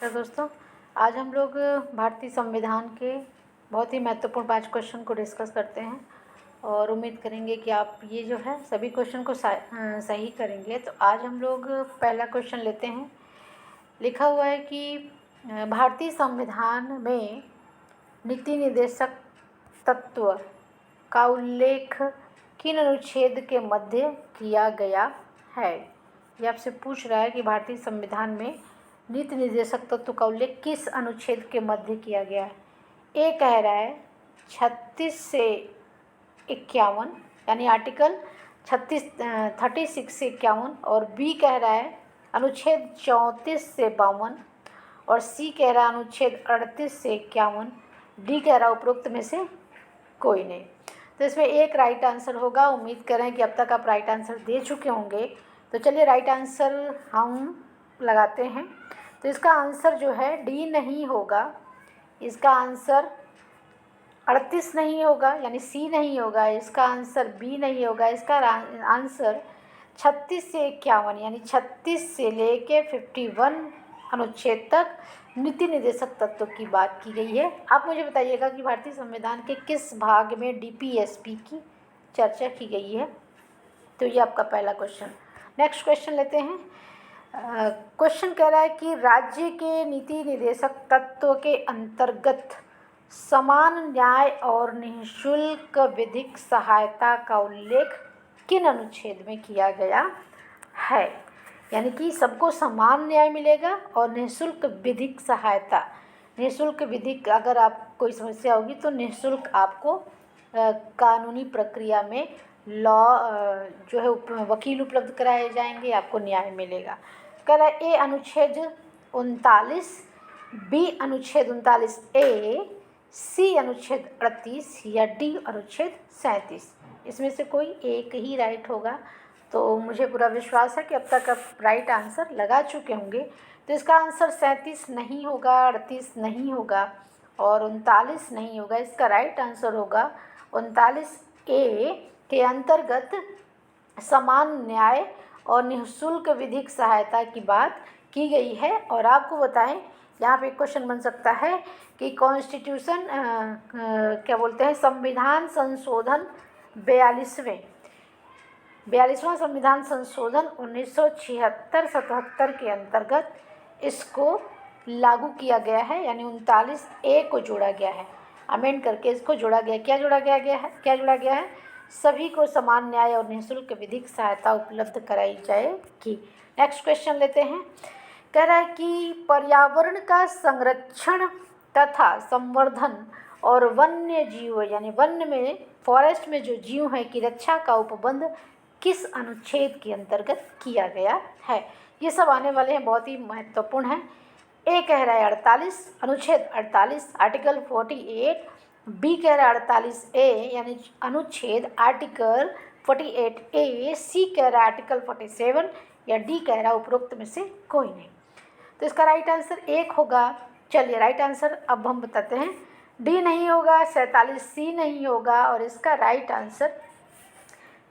तो दोस्तों, आज हम लोग भारतीय संविधान के बहुत ही महत्वपूर्ण 5 क्वेश्चन को डिस्कस करते हैं और उम्मीद करेंगे कि आप ये जो है सभी क्वेश्चन को सही करेंगे। तो आज हम लोग पहला क्वेश्चन लेते हैं। लिखा हुआ है कि भारतीय संविधान में नीति निर्देशक तत्व का उल्लेख किन अनुच्छेद के मध्य किया गया है। ये आपसे पूछ रहा है कि भारतीय संविधान में नीति निर्देशक तत्व का उल्लेख किस अनुच्छेद के मध्य किया गया है। ए कह रहा है 36 से 51 यानी आर्टिकल 36 से 51, और बी कह रहा है अनुच्छेद 34 से 52, और सी कह रहा है अनुच्छेद 38 से 51, डी कह रहा है उपरोक्त में से कोई नहीं। तो इसमें एक राइट आंसर होगा। उम्मीद करें कि अब तक आप राइट आंसर दे चुके होंगे। तो चलिए राइट आंसर हम लगाते हैं। तो इसका आंसर जो है डी नहीं होगा, इसका आंसर 38 नहीं होगा यानी सी नहीं होगा, इसका आंसर बी नहीं होगा, इसका आंसर 36 से 51 यानी 36 से लेके 51 अनुच्छेद तक नीति निर्देशक तत्व की बात की गई है। आप मुझे बताइएगा कि भारतीय संविधान के किस भाग में डीपीएसपी की चर्चा की गई है। तो ये आपका पहला क्वेश्चन। नेक्स्ट क्वेश्चन लेते हैं। क्वेश्चन कह रहा है कि राज्य के नीति निर्देशक तत्व के अंतर्गत समान न्याय और निःशुल्क विधिक सहायता का उल्लेख किन अनुच्छेद में किया गया है। यानी कि सबको समान न्याय मिलेगा और निःशुल्क विधिक सहायता। निःशुल्क विधिक, अगर आप कोई समस्या होगी तो निःशुल्क आपको कानूनी प्रक्रिया में जो है वकील उपलब्ध कराए जाएंगे, आपको न्याय मिलेगा। कह रहा है ए अनुच्छेद 39, बी अनुच्छेद 39 ए, सी अनुच्छेद 38 या डी अनुच्छेद 37। इसमें से कोई एक ही राइट होगा। तो मुझे पूरा विश्वास है कि अब तक आप राइट आंसर लगा चुके होंगे। तो इसका आंसर 37 नहीं होगा, 38 नहीं होगा और 39 नहीं होगा। इसका राइट आंसर होगा 39 ए के अंतर्गत समान न्याय और निःशुल्क विधिक सहायता की बात की गई है। और आपको बताएं, यहाँ पे क्वेश्चन बन सकता है कि कॉन्स्टिट्यूशन क्या बोलते हैं, संविधान संशोधन 42वां संविधान संशोधन 1976-77 के अंतर्गत इसको लागू किया गया है, यानी 39 ए को जोड़ा गया है। अमेंड करके इसको जोड़ा गया। क्या जोड़ा गया है? सभी को समान न्याय और निःशुल्क विधिक सहायता उपलब्ध कराई जाएगी। नेक्स्ट क्वेश्चन लेते हैं। कह रहा है कि पर्यावरण का संरक्षण तथा संवर्धन और वन्य जीव यानी वन्य में, फॉरेस्ट में जो जीव हैं की रक्षा का उपबंध किस अनुच्छेद के अंतर्गत किया गया है। ये सब आने वाले हैं, बहुत ही महत्वपूर्ण हैं। ए कह रहा है 48, अनुच्छेद 48 आर्टिकल 48, बी कह रहा है 48 ए यानी अनुच्छेद आर्टिकल 48 ए, सी कह रहा है आर्टिकल 47 या डी कह रहा है उपरोक्त में से कोई नहीं। तो इसका राइट आंसर एक होगा। चलिए राइट आंसर अब हम बताते हैं। डी नहीं होगा, 47 सी नहीं होगा और इसका राइट आंसर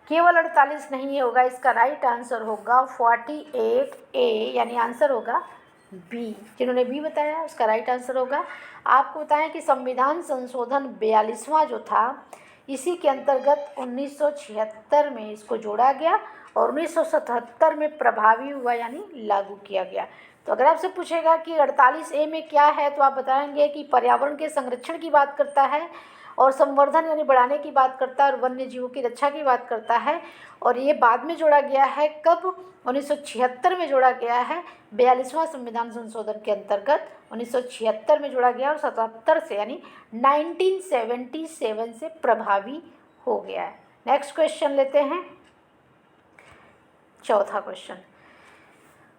केवल 48 नहीं होगा, इसका राइट आंसर होगा 48 ए यानी आंसर होगा बी। जिन्होंने बी बताया उसका राइट आंसर होगा। आपको बताएं कि संविधान संशोधन 42वां जो था, इसी के अंतर्गत 1976 में इसको जोड़ा गया और 1977 में प्रभावी हुआ यानी लागू किया गया। तो अगर आपसे पूछेगा कि 48 ए में क्या है तो आप बताएंगे कि पर्यावरण के संरक्षण की बात करता है और संवर्धन यानी बढ़ाने की बात करता है और वन्य जीवों की रक्षा की बात करता है। और ये बाद में जोड़ा गया है, कब? 1976 में जोड़ा गया है। 42वां संविधान संशोधन के अंतर्गत 1976 में जोड़ा गया और 77 से यानी 1977 से प्रभावी हो गया है। नेक्स्ट क्वेश्चन लेते हैं, चौथा क्वेश्चन।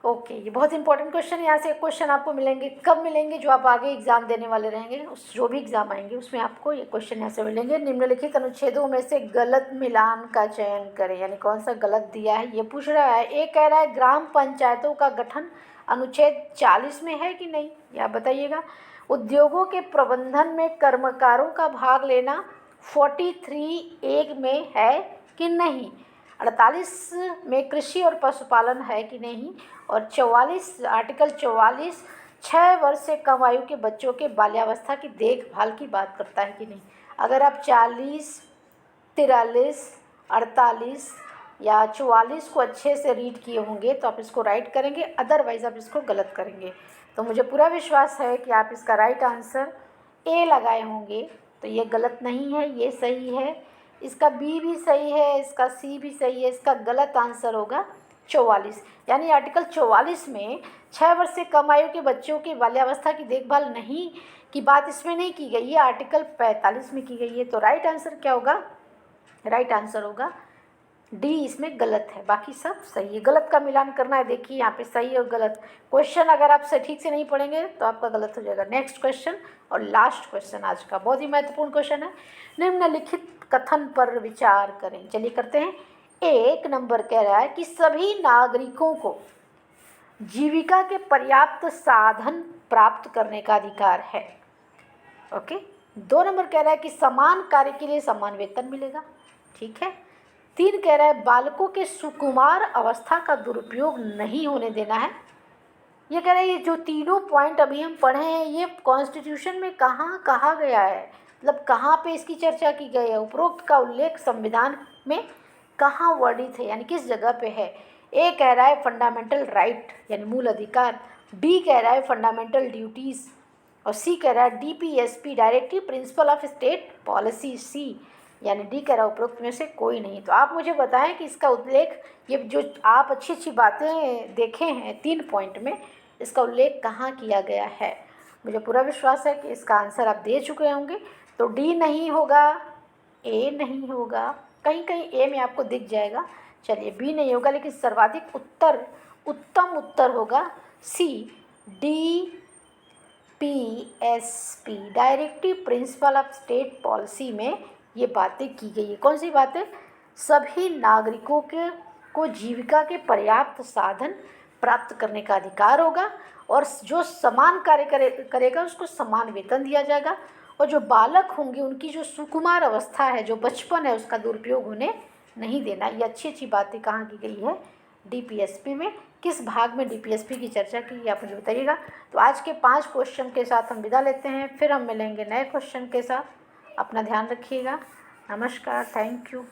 ओके, ये बहुत इंपॉर्टेंट क्वेश्चन है। यहाँ से एक क्वेश्चन आपको मिलेंगे, कब मिलेंगे? जो आप आगे एग्जाम देने वाले रहेंगे, उस जो भी एग्जाम आएंगे उसमें आपको ये क्वेश्चन यहाँ से मिलेंगे। निम्नलिखित अनुच्छेदों में से गलत मिलान का चयन करें, यानी कौन सा गलत दिया है ये पूछ रहा है। एक कह रहा है ग्राम पंचायतों का गठन अनुच्छेद 40 में है कि नहीं, ये आप बताइएगा। उद्योगों के प्रबंधन में कर्मकारों का भाग लेना 43(1) में है कि नहीं। 48 में कृषि और पशुपालन है कि नहीं। और 44 आर्टिकल 44 6 वर्ष से कम आयु के बच्चों के बाल्यावस्था की देखभाल की बात करता है कि नहीं। अगर आप 40, 43, 48 या 44 को अच्छे से रीड किए होंगे तो आप इसको राइट करेंगे, अदरवाइज़ आप इसको गलत करेंगे। तो मुझे पूरा विश्वास है कि आप इसका राइट आंसर ए लगाए होंगे। तो ये गलत नहीं है, ये सही है। इसका बी भी सही है, इसका सी भी सही है। इसका गलत आंसर होगा 44। यानी आर्टिकल 44 में 6 वर्ष से कम आयु के बच्चों की बाल्यावस्था की देखभाल नहीं की बात इसमें नहीं की गई है, आर्टिकल 45 में की गई है। तो राइट आंसर क्या होगा? राइट आंसर होगा डी, इसमें गलत है, बाकी सब सही है। गलत का मिलान करना है, देखिए यहाँ पे सही और गलत। क्वेश्चन अगर आप ठीक से नहीं पढ़ेंगे तो आपका गलत हो जाएगा। नेक्स्ट क्वेश्चन और लास्ट क्वेश्चन आज का, बहुत ही महत्वपूर्ण क्वेश्चन है। निम्नलिखित कथन पर विचार करें। चलिए करते हैं। 1 नंबर कह रहा है कि सभी नागरिकों को जीविका के पर्याप्त साधन प्राप्त करने का अधिकार है। ओके। 2 नंबर कह रहा है कि समान कार्य के लिए समान वेतन मिलेगा। ठीक है। 3 कह रहा है बालकों के सुकुमार अवस्था का दुरुपयोग नहीं होने देना है। ये कह रहा है ये जो तीनों पॉइंट अभी हम पढ़े हैं ये कॉन्स्टिट्यूशन में कहाँ कहा गया है, मतलब कहाँ पे इसकी चर्चा की गई है, उपरोक्त का उल्लेख संविधान में कहाँ वर्णित है, यानी किस जगह पे है। ए कह रहा है फंडामेंटल राइट यानी मूल अधिकार, बी कह रहा है फंडामेंटल ड्यूटीज़, और सी कह रहा है DPSP directive principle of state policy, C यानी डी कह रहा है उपरोक्त में से कोई नहीं। तो आप मुझे बताएं कि इसका उल्लेख, ये जो आप अच्छी अच्छी बातें देखे हैं 3 पॉइंट में, इसका उल्लेख कहाँ किया गया है। मुझे पूरा विश्वास है कि इसका आंसर आप दे चुके होंगे। तो डी नहीं होगा, ए नहीं होगा, कहीं कहीं ए में आपको दिख जाएगा। चलिए बी नहीं होगा, लेकिन सर्वाधिक उत्तम उत्तर होगा सी, DPSP directive principle of state policy में ये बातें की गई है। कौन सी बातें? सभी नागरिकों को जीविका के पर्याप्त साधन प्राप्त करने का अधिकार होगा, और जो समान कार्य करेगा उसको समान वेतन दिया जाएगा, और जो बालक होंगे उनकी जो सुकुमार अवस्था है, जो बचपन है, उसका दुरुपयोग होने नहीं देना। ये अच्छी अच्छी बातें कहाँ की गई है? DPSP में। किस भाग में DPSP की चर्चा की आप मुझे बताइएगा। तो आज के 5 क्वेश्चन के साथ हम विदा लेते हैं, फिर हम मिलेंगे नए क्वेश्चन के साथ। अपना ध्यान रखिएगा। नमस्कार, थैंक यू।